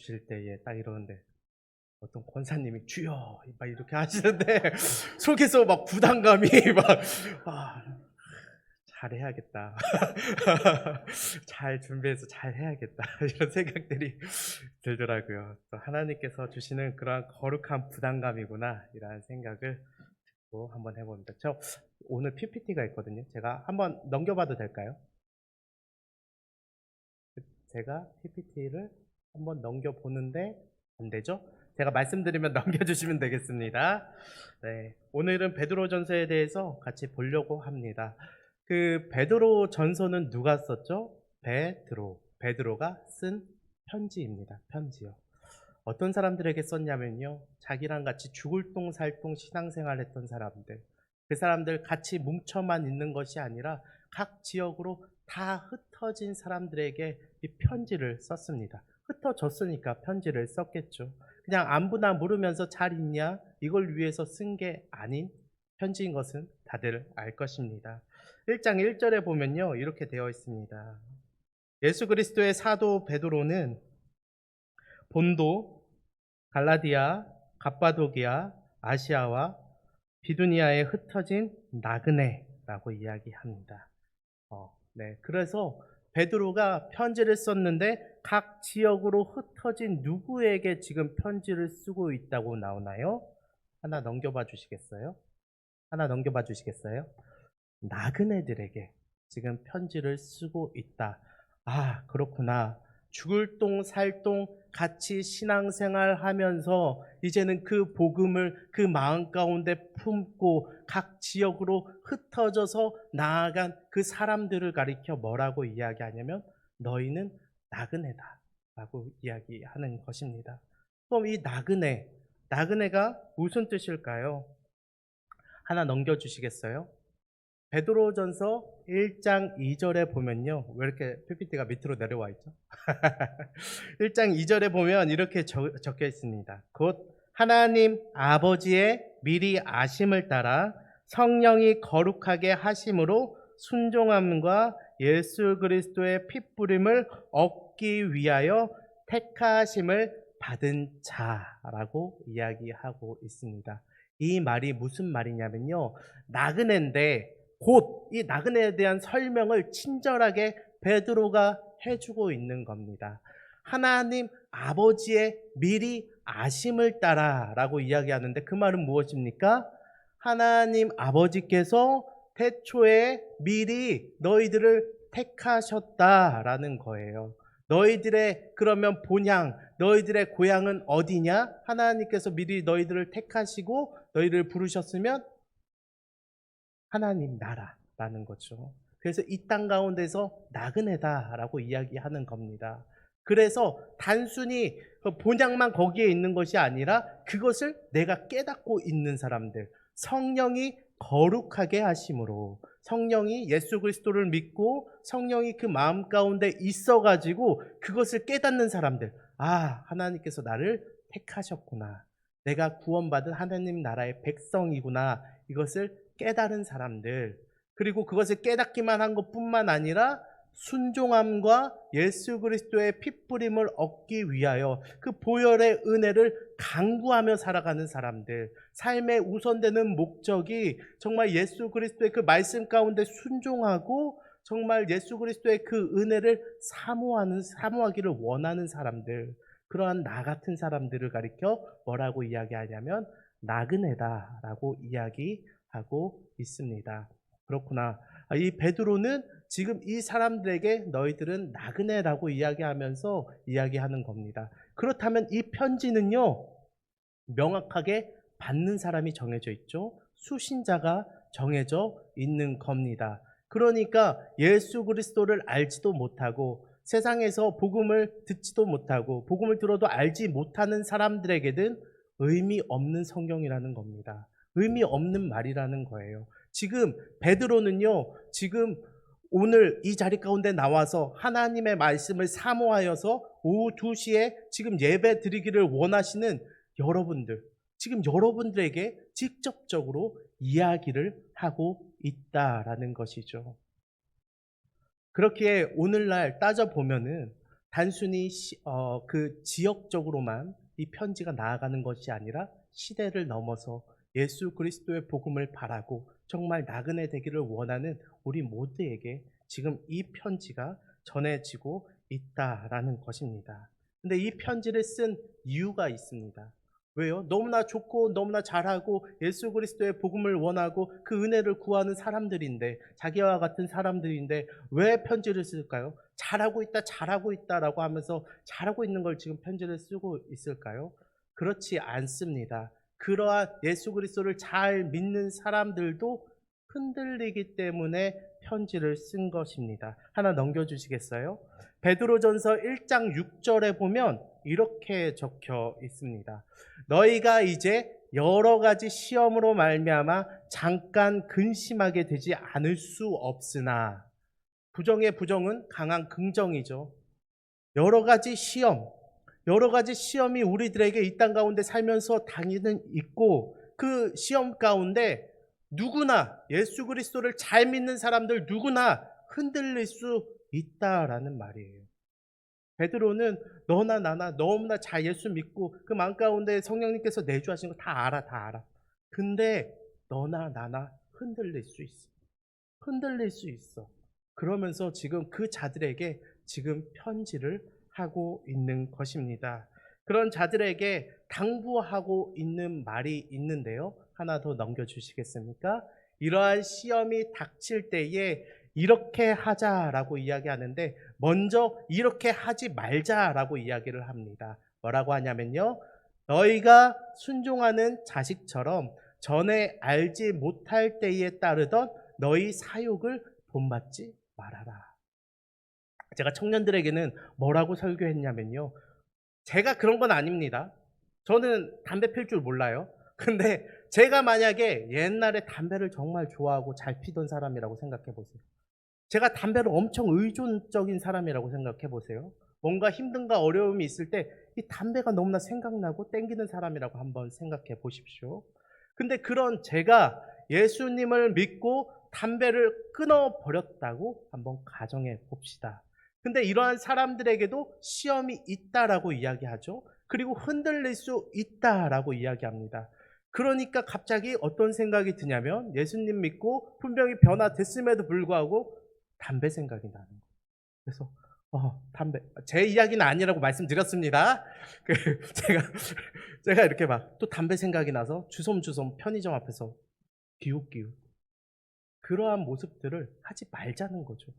주실 때에 딱 이러는데 어떤 권사님이 주여 막 이렇게 하시는데 속에서 막 부담감이 막 아, 잘해야겠다. 잘 준비해서 잘 해야겠다. 이런 생각들이 들더라고요. 또 하나님께서 주시는 그러한 거룩한 부담감이구나 이런 생각을 또 한번 해봅니다. 저 오늘 PPT가 있거든요. 제가 한번 넘겨봐도 될까요? 제가 PPT를 한번 넘겨보는데 안 되죠? 제가 말씀드리면 넘겨주시면 되겠습니다. 네, 오늘은 베드로전서에 대해서 같이 보려고 합니다. 그 베드로전서는 누가 썼죠? 베드로가 쓴 편지입니다. 편지요. 어떤 사람들에게 썼냐면요, 자기랑 같이 죽을 똥 살 똥 신앙생활 했던 사람들, 그 사람들 같이 뭉쳐만 있는 것이 아니라 각 지역으로 다 흩어진 사람들에게 이 편지를 썼습니다. 흩어졌으니까 편지를 썼겠죠. 그냥 안부나 물으면서 잘 있냐 이걸 위해서 쓴 게 아닌 편지인 것은 다들 알 것입니다. 1장 1절에 보면요, 이렇게 되어 있습니다. 예수 그리스도의 사도 베드로는 본도, 갈라디아, 갑바도기아, 아시아와 비두니아에 흩어진 나그네라고 이야기합니다. 네. 그래서 베드로가 편지를 썼는데 각 지역으로 흩어진 누구에게 지금 편지를 쓰고 있다고 나오나요? 하나 넘겨봐 주시겠어요? 하나 넘겨봐 주시겠어요? 나그네들에게 지금 편지를 쓰고 있다. 아, 그렇구나. 죽을 똥 살 똥 같이 신앙생활 하면서 이제는 그 복음을 그 마음 가운데 품고 각 지역으로 흩어져서 나아간 그 사람들을 가리켜 뭐라고 이야기하냐면 너희는 나그네다 라고 이야기하는 것입니다. 그럼 이 나그네가 무슨 뜻일까요? 하나 넘겨주시겠어요? 베드로전서 1장 2절에 보면요. 왜 이렇게 PPT가 밑으로 내려와 있죠? 1장 2절에 보면 이렇게 적혀 있습니다. 곧 하나님 아버지의 미리 아심을 따라 성령이 거룩하게 하심으로 순종함과 예수 그리스도의 핏부림을 얻기 위하여 택하심을 받은 자라고 이야기하고 있습니다. 이 말이 무슨 말이냐면요, 나그네인데 곧 이 나그네에 대한 설명을 친절하게 베드로가 해주고 있는 겁니다. 하나님 아버지의 미리 아심을 따라 라고 이야기하는데 그 말은 무엇입니까? 하나님 아버지께서 태초에 미리 너희들을 택하셨다라는 거예요. 너희들의 그러면 본향, 너희들의 고향은 어디냐? 하나님께서 미리 너희들을 택하시고 너희를 부르셨으면 하나님 나라라는 거죠. 그래서 이 땅 가운데서 나그네다라고 이야기하는 겁니다. 그래서 단순히 본향만 거기에 있는 것이 아니라 그것을 내가 깨닫고 있는 사람들, 성령이 거룩하게 하심으로, 성령이 예수 그리스도를 믿고 성령이 그 마음 가운데 있어가지고 그것을 깨닫는 사람들, 아, 하나님께서 나를 택하셨구나, 내가 구원받은 하나님 나라의 백성이구나, 이것을 깨달은 사람들, 그리고 그것을 깨닫기만 한 것뿐만 아니라 순종함과 예수 그리스도의 핏부림을 얻기 위하여 그 보혈의 은혜를 강구하며 살아가는 사람들, 삶의 우선되는 목적이 정말 예수 그리스도의 그 말씀 가운데 순종하고 정말 예수 그리스도의 그 은혜를 사모하기를 원하는 사람들, 그러한 나 같은 사람들을 가리켜 뭐라고 이야기하냐면 나그네다라고 이야기하고 있습니다. 그렇구나. 이 베드로는 지금 이 사람들에게 너희들은 나그네라고 이야기하면서 이야기하는 겁니다. 그렇다면 이 편지는요, 명확하게 받는 사람이 정해져 있죠. 수신자가 정해져 있는 겁니다. 그러니까 예수 그리스도를 알지도 못하고 세상에서 복음을 듣지도 못하고 복음을 들어도 알지 못하는 사람들에게는 의미 없는 성경이라는 겁니다. 의미 없는 말이라는 거예요. 지금 베드로는요, 지금 오늘 이 자리 가운데 나와서 하나님의 말씀을 사모하여서 오후 2시에 지금 예배 드리기를 원하시는 여러분들, 지금 여러분들에게 직접적으로 이야기를 하고 있다라는 것이죠. 그렇게 오늘날 따져보면은 단순히 그 지역적으로만 이 편지가 나아가는 것이 아니라 시대를 넘어서 예수 그리스도의 복음을 바라고 정말 나그네 되기를 원하는 우리 모두에게 지금 이 편지가 전해지고 있다라는 것입니다. 근데 이 편지를 쓴 이유가 있습니다. 왜요? 너무나 좋고 너무나 잘하고 예수 그리스도의 복음을 원하고 그 은혜를 구하는 사람들인데, 자기와 같은 사람들인데 왜 편지를 쓸까요? 잘하고 있다, 잘하고 있다라고 하면서 잘하고 있는 걸 지금 편지를 쓰고 있을까요? 그렇지 않습니다. 그러한 예수 그리스도를 잘 믿는 사람들도 흔들리기 때문에 편지를 쓴 것입니다. 하나 넘겨주시겠어요? 베드로전서 1장 6절에 보면 이렇게 적혀 있습니다. 너희가 이제 여러 가지 시험으로 말미암아 잠깐 근심하게 되지 않을 수 없으나, 부정의 부정은 강한 긍정이죠. 여러 가지 시험이 우리들에게 이 땅 가운데 살면서 당연히 있고, 그 시험 가운데 누구나 예수 그리스도를 잘 믿는 사람들 누구나 흔들릴 수 있다라는 말이에요. 베드로는 너나 나나 너무나 잘 예수 믿고 그 마음 가운데 성령님께서 내주하신 거 다 알아. 근데 너나 나나 흔들릴 수 있어. 그러면서 지금 그 자들에게 지금 편지를 하고 있는 것입니다. 그런 자들에게 당부하고 있는 말이 있는데요. 하나 더 넘겨주시겠습니까? 이러한 시험이 닥칠 때에 이렇게 하자라고 이야기하는데, 먼저 이렇게 하지 말자라고 이야기를 합니다. 뭐라고 하냐면요, 너희가 순종하는 자식처럼 전에 알지 못할 때에 따르던 너희 사욕을 본받지 말아라. 제가 청년들에게는 뭐라고 설교했냐면요, 제가 그런 건 아닙니다. 저는 담배 필 줄 몰라요. 근데 제가 만약에 옛날에 담배를 정말 좋아하고 잘 피던 사람이라고 생각해 보세요. 제가 담배를 엄청 의존적인 사람이라고 생각해 보세요. 뭔가 힘든가 어려움이 있을 때 이 담배가 너무나 생각나고 땡기는 사람이라고 한번 생각해 보십시오. 근데 그런 제가 예수님을 믿고 담배를 끊어버렸다고 한번 가정해 봅시다. 근데 이러한 사람들에게도 시험이 있다라고 이야기하죠. 그리고 흔들릴 수 있다라고 이야기합니다. 그러니까 갑자기 어떤 생각이 드냐면, 예수님 믿고 분명히 변화됐음에도 불구하고 담배 생각이 나는 거예요. 그래서 담배, 제 이야기는 아니라고 말씀드렸습니다. 제가 이렇게 막 또 담배 생각이 나서 주섬주섬 편의점 앞에서 기웃기웃, 그러한 모습들을 하지 말자는 거죠.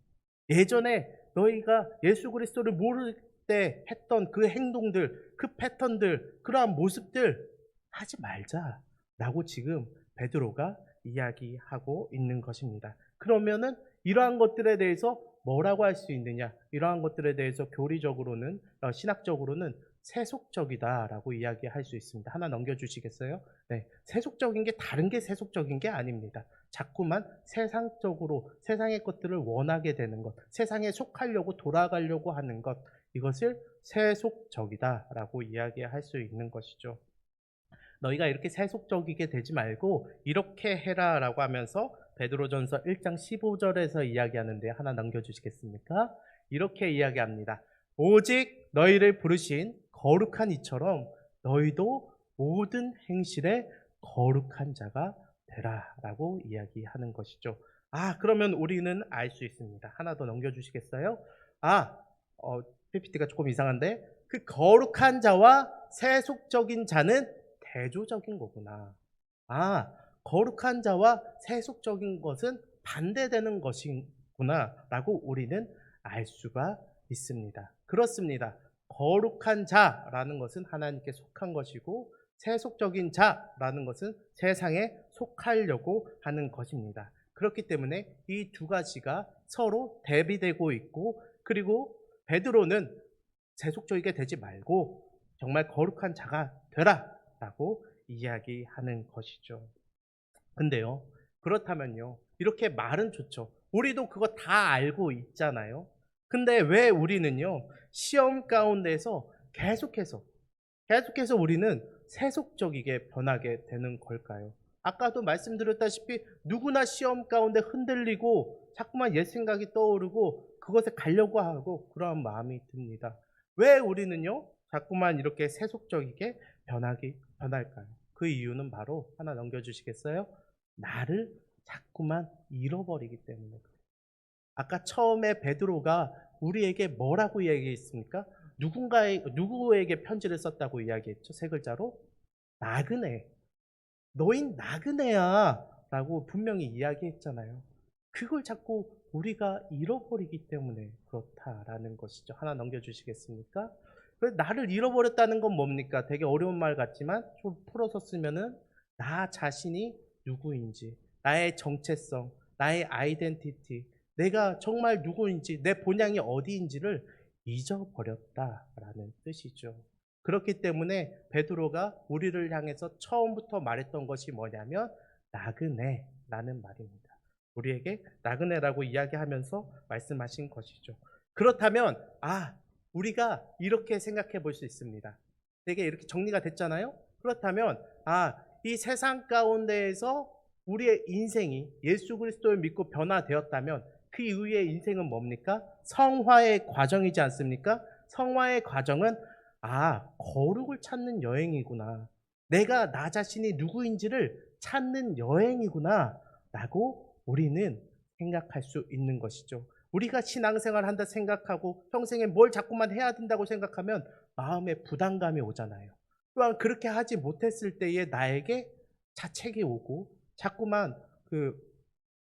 예전에 너희가 예수 그리스도를 모를 때 했던 그 행동들, 그 패턴들, 그러한 모습들 하지 말자라고 지금 베드로가 이야기하고 있는 것입니다. 그러면은 이러한 것들에 대해서 뭐라고 할 수 있느냐? 이러한 것들에 대해서 교리적으로는, 신학적으로는 세속적이다라고 이야기할 수 있습니다. 하나 넘겨주시겠어요? 네, 세속적인 게 다른 게 세속적인 게 아닙니다. 자꾸만 세상적으로 세상의 것들을 원하게 되는 것, 세상에 속하려고 돌아가려고 하는 것, 이것을 세속적이다라고 이야기할 수 있는 것이죠. 너희가 이렇게 세속적이게 되지 말고 이렇게 해라라고 하면서 베드로전서 1장 15절에서 이야기하는데, 하나 넘겨주시겠습니까? 이렇게 이야기합니다. 오직 너희를 부르신 거룩한 이처럼 너희도 모든 행실에 거룩한 자가 되라라고 이야기하는 것이죠. 그러면 우리는 알 수 있습니다. 하나 더 넘겨주시겠어요? PPT가 조금 이상한데, 그 거룩한 자와 세속적인 자는 대조적인 거구나. 거룩한 자와 세속적인 것은 반대되는 것이구나 라고 우리는 알 수가 있습니다. 그렇습니다. 거룩한 자라는 것은 하나님께 속한 것이고, 세속적인 자라는 것은 세상에 속하려고 하는 것입니다. 그렇기 때문에 이 두 가지가 서로 대비되고 있고, 그리고 베드로는 세속적이게 되지 말고 정말 거룩한 자가 되라 라고 이야기하는 것이죠. 근데요, 그렇다면요, 이렇게 말은 좋죠. 우리도 그거 다 알고 있잖아요. 근데 왜 우리는요, 시험 가운데서 계속해서 우리는 세속적이게 변하게 되는 걸까요? 아까도 말씀드렸다시피 누구나 시험 가운데 흔들리고 자꾸만 옛 생각이 떠오르고 그것에 가려고 하고 그러한 마음이 듭니다. 왜 우리는요 자꾸만 이렇게 세속적이게 변할까요? 그 이유는 바로 하나 넘겨주시겠어요? 나를 자꾸만 잃어버리기 때문에 그래요. 아까 처음에 베드로가 우리에게 뭐라고 이야기했습니까? 누구에게 편지를 썼다고 이야기했죠? 세 글자로 나그네. 너흰 나그네야 라고 분명히 이야기했잖아요. 그걸 자꾸 우리가 잃어버리기 때문에 그렇다라는 것이죠. 하나 넘겨주시겠습니까? 나를 잃어버렸다는 건 뭡니까? 되게 어려운 말 같지만 좀 풀어서 쓰면은 나 자신이 누구인지, 나의 정체성, 나의 아이덴티티, 내가 정말 누구인지, 내 본향이 어디인지를 잊어버렸다라는 뜻이죠. 그렇기 때문에 베드로가 우리를 향해서 처음부터 말했던 것이 뭐냐면 나그네라는 말입니다. 우리에게 나그네라고 이야기하면서 말씀하신 것이죠. 그렇다면 우리가 이렇게 생각해 볼 수 있습니다. 되게 이렇게 정리가 됐잖아요. 그렇다면 이 세상 가운데에서 우리의 인생이 예수 그리스도를 믿고 변화되었다면 그 이후의 인생은 뭡니까? 성화의 과정이지 않습니까? 성화의 과정은 거룩을 찾는 여행이구나. 내가 나 자신이 누구인지를 찾는 여행이구나 라고 우리는 생각할 수 있는 것이죠. 우리가 신앙생활 한다 생각하고 평생에 뭘 자꾸만 해야 된다고 생각하면 마음에 부담감이 오잖아요. 또한 그렇게 하지 못했을 때에 나에게 자책이 오고 자꾸만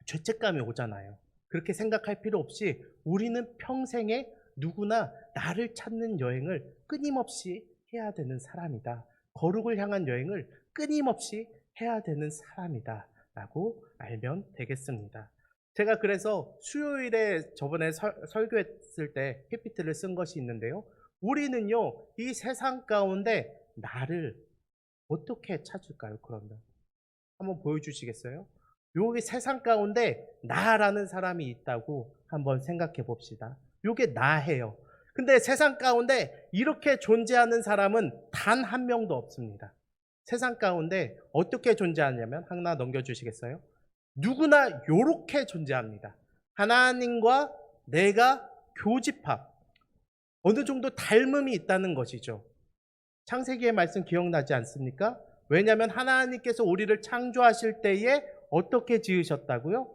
죄책감이 오잖아요. 그렇게 생각할 필요 없이 우리는 평생에 누구나 나를 찾는 여행을 끊임없이 해야 되는 사람이다. 거룩을 향한 여행을 끊임없이 해야 되는 사람이다 라고 알면 되겠습니다. 제가 그래서 수요일에 저번에 설교했을 때 PPT를 쓴 것이 있는데요. 우리는요 이 세상 가운데 나를 어떻게 찾을까요? 그러면 한번 보여주시겠어요? 여기 세상 가운데 나라는 사람이 있다고 한번 생각해 봅시다. 요게 나예요. 근데 세상 가운데 이렇게 존재하는 사람은 단 한 명도 없습니다. 세상 가운데 어떻게 존재하냐면 하나 넘겨주시겠어요? 누구나 요렇게 존재합니다. 하나님과 내가 교집합, 어느 정도 닮음이 있다는 것이죠. 창세기의 말씀 기억나지 않습니까? 왜냐하면 하나님께서 우리를 창조하실 때에 어떻게 지으셨다고요?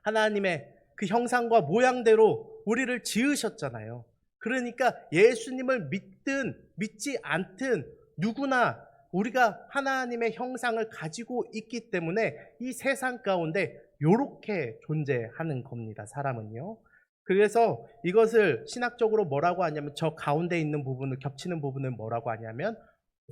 하나님의 그 형상과 모양대로 우리를 지으셨잖아요. 그러니까 예수님을 믿든 믿지 않든 누구나 우리가 하나님의 형상을 가지고 있기 때문에 이 세상 가운데 이렇게 존재하는 겁니다. 사람은요. 그래서 이것을 신학적으로 뭐라고 하냐면 저 가운데 있는 부분을 겹치는 부분을 뭐라고 하냐면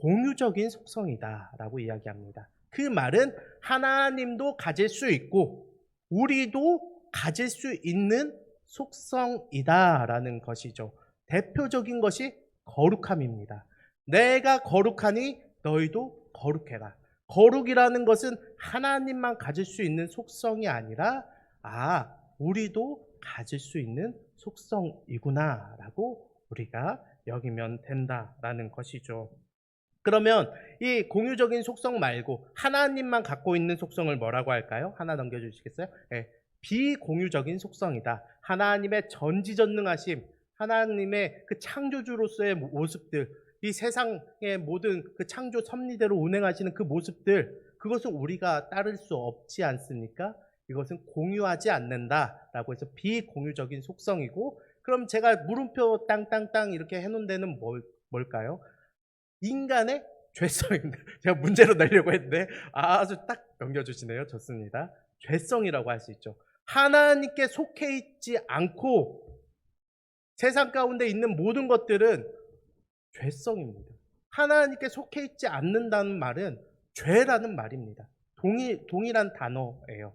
공유적인 속성이다라고 이야기합니다. 그 말은 하나님도 가질 수 있고 우리도 가질 수 있는 속성이다라는 것이죠. 대표적인 것이 거룩함입니다. 내가 거룩하니 너희도 거룩해라. 거룩이라는 것은 하나님만 가질 수 있는 속성이 아니라 우리도 가질 수 있는 속성이구나라고 우리가 여기면 된다라는 것이죠. 그러면 이 공유적인 속성 말고 하나님만 갖고 있는 속성을 뭐라고 할까요? 하나 넘겨주시겠어요? 네, 비공유적인 속성이다. 하나님의 전지전능하심, 하나님의 그 창조주로서의 모습들, 이 세상의 모든 그 창조 섭리대로 운행하시는 그 모습들, 그것은 우리가 따를 수 없지 않습니까? 이것은 공유하지 않는다라고 해서 비공유적인 속성이고, 그럼 제가 물음표 땅땅땅 이렇게 해놓은 데는 뭘까요? 인간의 죄성입니다. 제가 문제로 내려고 했는데 아주 딱 넘겨주시네요. 좋습니다. 죄성이라고 할 수 있죠. 하나님께 속해 있지 않고 세상 가운데 있는 모든 것들은 죄성입니다. 하나님께 속해 있지 않는다는 말은 죄라는 말입니다. 동일한 단어예요.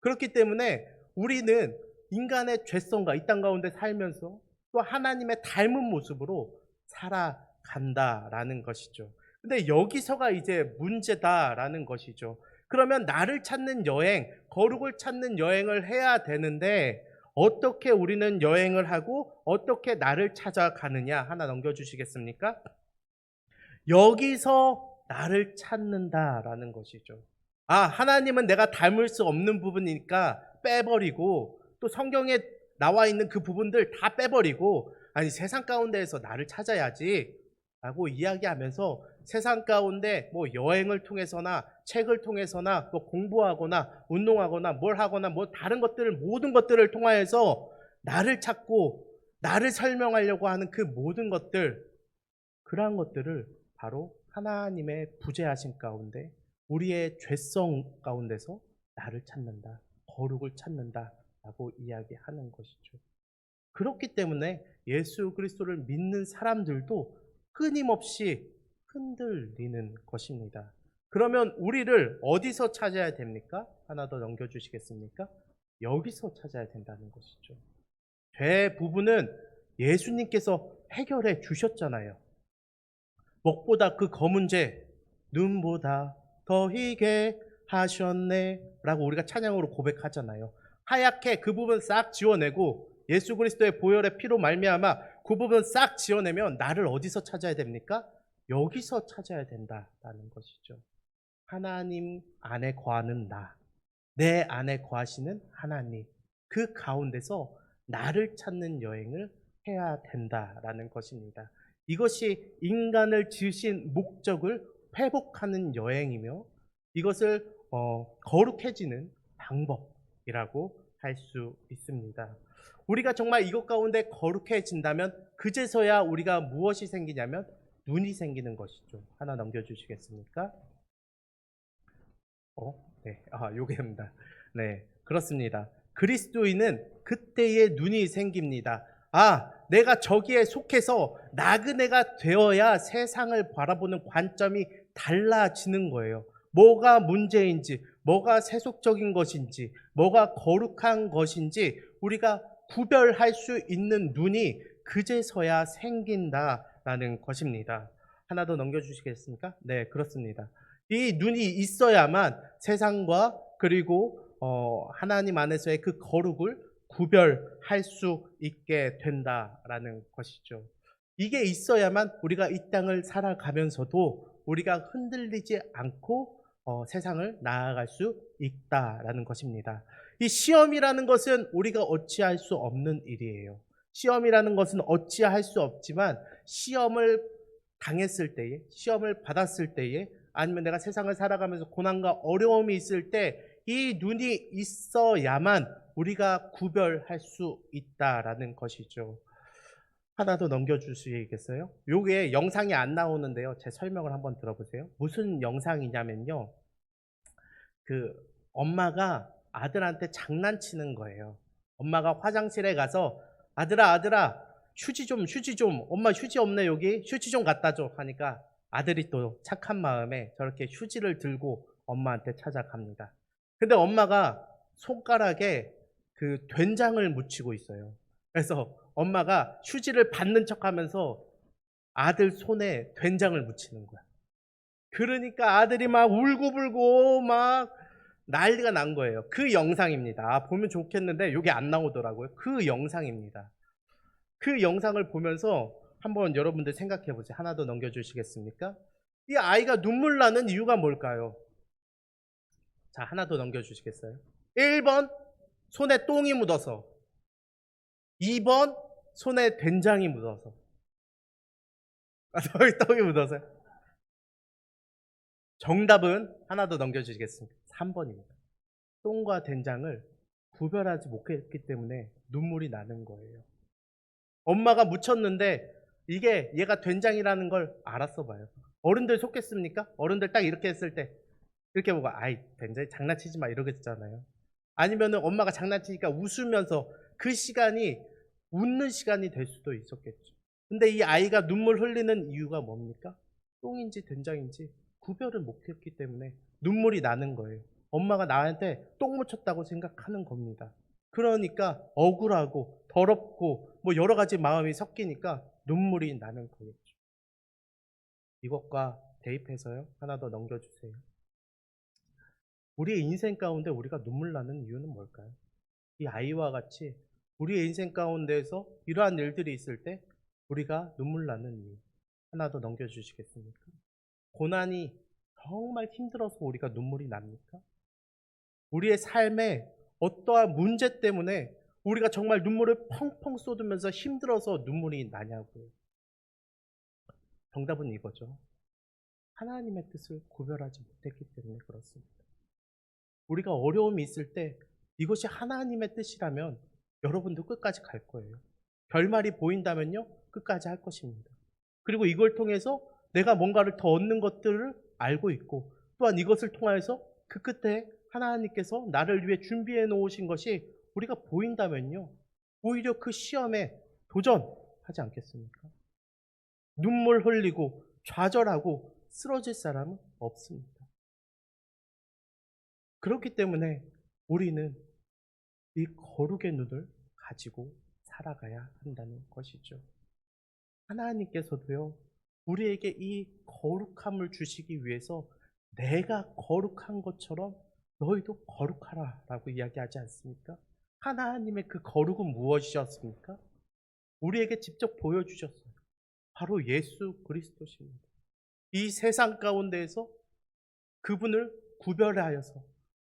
그렇기 때문에 우리는 인간의 죄성과 이 땅 가운데 살면서 또 하나님의 닮은 모습으로 살아간다라는 것이죠. 근데 여기서가 이제 문제다라는 것이죠. 그러면 나를 찾는 여행, 거룩을 찾는 여행을 해야 되는데 어떻게 우리는 여행을 하고 어떻게 나를 찾아가느냐 하나 넘겨주시겠습니까? 여기서 나를 찾는다라는 것이죠. 하나님은 내가 닮을 수 없는 부분이니까 빼버리고 또 성경에 나와 있는 그 부분들 다 빼버리고 아니 세상 가운데에서 나를 찾아야지 라고 이야기하면서 세상 가운데 뭐 여행을 통해서나 책을 통해서나 뭐 공부하거나 운동하거나 뭘 하거나 뭐 다른 것들을 모든 것들을 통하여서 나를 찾고 나를 설명하려고 하는 그 모든 것들, 그러한 것들을 바로 하나님의 부재하심 가운데 우리의 죄성 가운데서 나를 찾는다, 거룩을 찾는다 라고 이야기하는 것이죠. 그렇기 때문에 예수 그리스도를 믿는 사람들도 끊임없이 흔들리는 것입니다. 그러면 우리를 어디서 찾아야 됩니까? 하나 더 넘겨주시겠습니까? 여기서 찾아야 된다는 것이죠. 죄 부분은 예수님께서 해결해 주셨잖아요. 먹보다 그 검은 죄, 눈보다 더 희게 하셨네 라고 우리가 찬양으로 고백하잖아요. 하얗게 그 부분 싹 지워내고 예수 그리스도의 보혈의 피로 말미암아 그 부분 싹 지워내면 나를 어디서 찾아야 됩니까? 여기서 찾아야 된다라는 것이죠. 하나님 안에 거하는 나, 내 안에 거하시는 하나님, 그 가운데서 나를 찾는 여행을 해야 된다라는 것입니다. 이것이 인간을 지으신 목적을 회복하는 여행이며 이것을 거룩해지는 방법이라고 할 수 있습니다. 우리가 정말 이것 가운데 거룩해진다면 그제서야 우리가 무엇이 생기냐면 눈이 생기는 것이죠. 하나 넘겨주시겠습니까? 네. 요게입니다. 네, 그렇습니다. 그리스도인은 그때의 눈이 생깁니다. 내가 저기에 속해서 나그네가 되어야 세상을 바라보는 관점이 달라지는 거예요. 뭐가 문제인지, 뭐가 세속적인 것인지, 뭐가 거룩한 것인지 우리가 구별할 수 있는 눈이 그제서야 생긴다라는 것입니다. 하나 더 넘겨주시겠습니까? 네, 그렇습니다. 이 눈이 있어야만 세상과 그리고 하나님 안에서의 그 거룩을 구별할 수 있게 된다라는 것이죠. 이게 있어야만 우리가 이 땅을 살아가면서도 우리가 흔들리지 않고 세상을 나아갈 수 있다라는 것입니다. 이 시험이라는 것은 우리가 어찌할 수 없는 일이에요. 시험이라는 것은 어찌할 수 없지만 시험을 당했을 때에, 시험을 받았을 때에, 아니면 내가 세상을 살아가면서 고난과 어려움이 있을 때 이 눈이 있어야만 우리가 구별할 수 있다라는 것이죠. 하나 더 넘겨주시겠어요? 요게 영상이 안 나오는데요. 제 설명을 한번 들어보세요. 무슨 영상이냐면요. 그 엄마가 아들한테 장난치는 거예요. 엄마가 화장실에 가서 아들아 휴지 좀 엄마 휴지 없네 여기 휴지 좀 갖다 줘 하니까 아들이 또 착한 마음에 저렇게 휴지를 들고 엄마한테 찾아갑니다. 근데 엄마가 손가락에 그 된장을 묻히고 있어요. 그래서 엄마가 휴지를 받는 척하면서 아들 손에 된장을 묻히는 거야. 그러니까 아들이 막 울고불고 막 난리가 난 거예요. 그 영상입니다. 보면 좋겠는데 이게 안 나오더라고요. 그 영상입니다. 그 영상을 보면서 한번 여러분들 생각해 보세요. 하나 더 넘겨주시겠습니까? 이 아이가 눈물 나는 이유가 뭘까요? 자, 하나 더 넘겨주시겠어요? 1번 손에 똥이 묻어서, 2번 손에 된장이 묻어서. 똥이 묻어서요? 정답은 하나 더 넘겨주시겠습니까? 3번입니다. 똥과 된장을 구별하지 못했기 때문에 눈물이 나는 거예요. 엄마가 묻혔는데 이게 얘가 된장이라는 걸 알았어 봐요. 어른들 속겠습니까? 어른들 딱 이렇게 했을 때 이렇게 보고 아이 된장 장난치지 마 이러겠잖아요. 아니면은 엄마가 장난치니까 웃으면서 그 시간이 웃는 시간이 될 수도 있었겠죠. 근데 이 아이가 눈물 흘리는 이유가 뭡니까? 똥인지 된장인지 구별을 못했기 때문에 눈물이 나는 거예요. 엄마가 나한테 똥 묻혔다고 생각하는 겁니다. 그러니까 억울하고 더럽고 뭐 여러 가지 마음이 섞이니까 눈물이 나는 거겠죠. 이것과 대입해서요. 하나 더 넘겨주세요. 우리의 인생 가운데 우리가 눈물 나는 이유는 뭘까요? 이 아이와 같이 우리의 인생 가운데에서 이러한 일들이 있을 때 우리가 눈물 나는 이유 하나 더 넘겨주시겠습니까? 고난이 정말 힘들어서 우리가 눈물이 납니까? 우리의 삶에 어떠한 문제 때문에 우리가 정말 눈물을 펑펑 쏟으면서 힘들어서 눈물이 나냐고요. 정답은 이거죠. 하나님의 뜻을 구별하지 못했기 때문에 그렇습니다. 우리가 어려움이 있을 때 이것이 하나님의 뜻이라면 여러분도 끝까지 갈 거예요. 결말이 보인다면요, 끝까지 할 것입니다. 그리고 이걸 통해서 내가 뭔가를 더 얻는 것들을 알고 있고, 또한 이것을 통하여서 그 끝에 하나님께서 나를 위해 준비해 놓으신 것이 우리가 보인다면요, 오히려 그 시험에 도전하지 않겠습니까? 눈물 흘리고 좌절하고 쓰러질 사람은 없습니다. 그렇기 때문에 우리는 이 거룩의 눈을 가지고 살아가야 한다는 것이죠. 하나님께서도요, 우리에게 이 거룩함을 주시기 위해서 내가 거룩한 것처럼 너희도 거룩하라 라고 이야기하지 않습니까? 하나님의 그 거룩은 무엇이었습니까? 우리에게 직접 보여주셨어요. 바로 예수 그리스도십니다. 이 세상 가운데에서 그분을 구별하여서,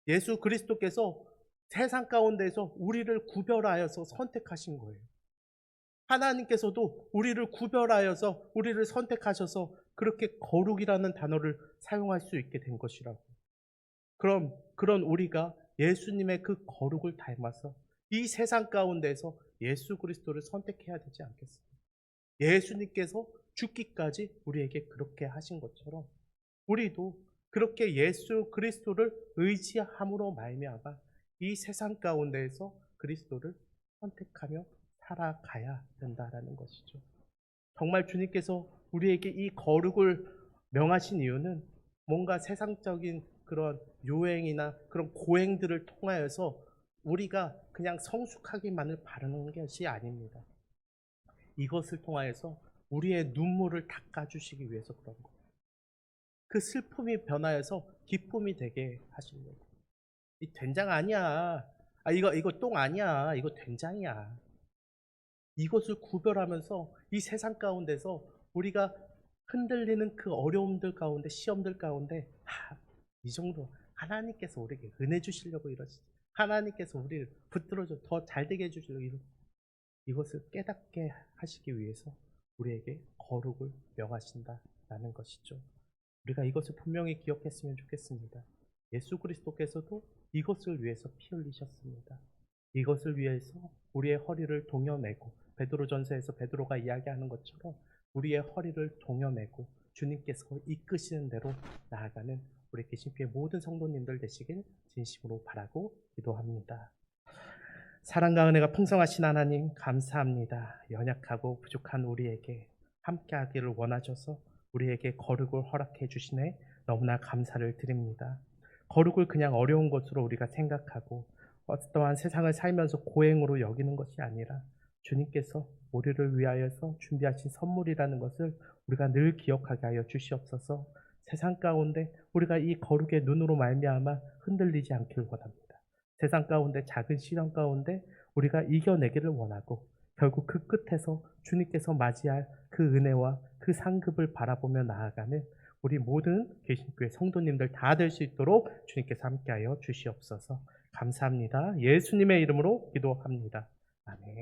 예수 그리스도께서 세상 가운데에서 우리를 구별하여서 선택하신 거예요. 하나님께서도 우리를 구별하여서 우리를 선택하셔서 그렇게 거룩이라는 단어를 사용할 수 있게 된 것이라고. 그럼 그런 우리가 예수님의 그 거룩을 닮아서 이 세상 가운데서 예수 그리스도를 선택해야 되지 않겠습니까? 예수님께서 죽기까지 우리에게 그렇게 하신 것처럼 우리도 그렇게 예수 그리스도를 의지함으로 말미암아 이 세상 가운데에서 그리스도를 선택하며 살아가야 된다라는 것이죠. 정말 주님께서 우리에게 이 거룩을 명하신 이유는 뭔가 세상적인 그런 요행이나 그런 고행들을 통하여서 우리가 그냥 성숙하기만을 바라는 것이 아닙니다. 이것을 통하여서 우리의 눈물을 닦아주시기 위해서 그런 거예요. 그 슬픔이 변하여서 기쁨이 되게 하신 거예요. 이 된장 아니야. 이거 똥 아니야. 이거 된장이야. 이것을 구별하면서 이 세상 가운데서 우리가 흔들리는 그 어려움들 가운데, 시험들 가운데, 이 정도 하나님께서 우리에게 은혜 주시려고 이러시지. 하나님께서 우리를 붙들어줘 더 잘되게 해주시려고 이것을 깨닫게 하시기 위해서 우리에게 거룩을 명하신다라는 것이죠. 우리가 이것을 분명히 기억했으면 좋겠습니다. 예수 그리스도께서도 이것을 위해서 피 흘리셨습니다. 이것을 위해서 우리의 허리를 동여매고, 베드로전서에서 베드로가 이야기하는 것처럼 우리의 허리를 동여매고 주님께서 이끄시는 대로 나아가는 우리 개신교회 모든 성도님들 되시길 진심으로 바라고 기도합니다. 사랑과 은혜가 풍성하신 하나님 감사합니다. 연약하고 부족한 우리에게 함께하기를 원하셔서 우리에게 거룩을 허락해 주시네 너무나 감사를 드립니다. 거룩을 그냥 어려운 것으로 우리가 생각하고 어떠한 세상을 살면서 고행으로 여기는 것이 아니라 주님께서 우리를 위하여서 준비하신 선물이라는 것을 우리가 늘 기억하게 하여 주시옵소서. 세상 가운데 우리가 이 거룩의 눈으로 말미암아 흔들리지 않기를 원합니다. 세상 가운데 작은 시련 가운데 우리가 이겨내기를 원하고 결국 그 끝에서 주님께서 맞이할 그 은혜와 그 상급을 바라보며 나아가는 우리 모든 개신교회 성도님들 다 될 수 있도록 주님께서 함께하여 주시옵소서. 감사합니다. 예수님의 이름으로 기도합니다. 아멘.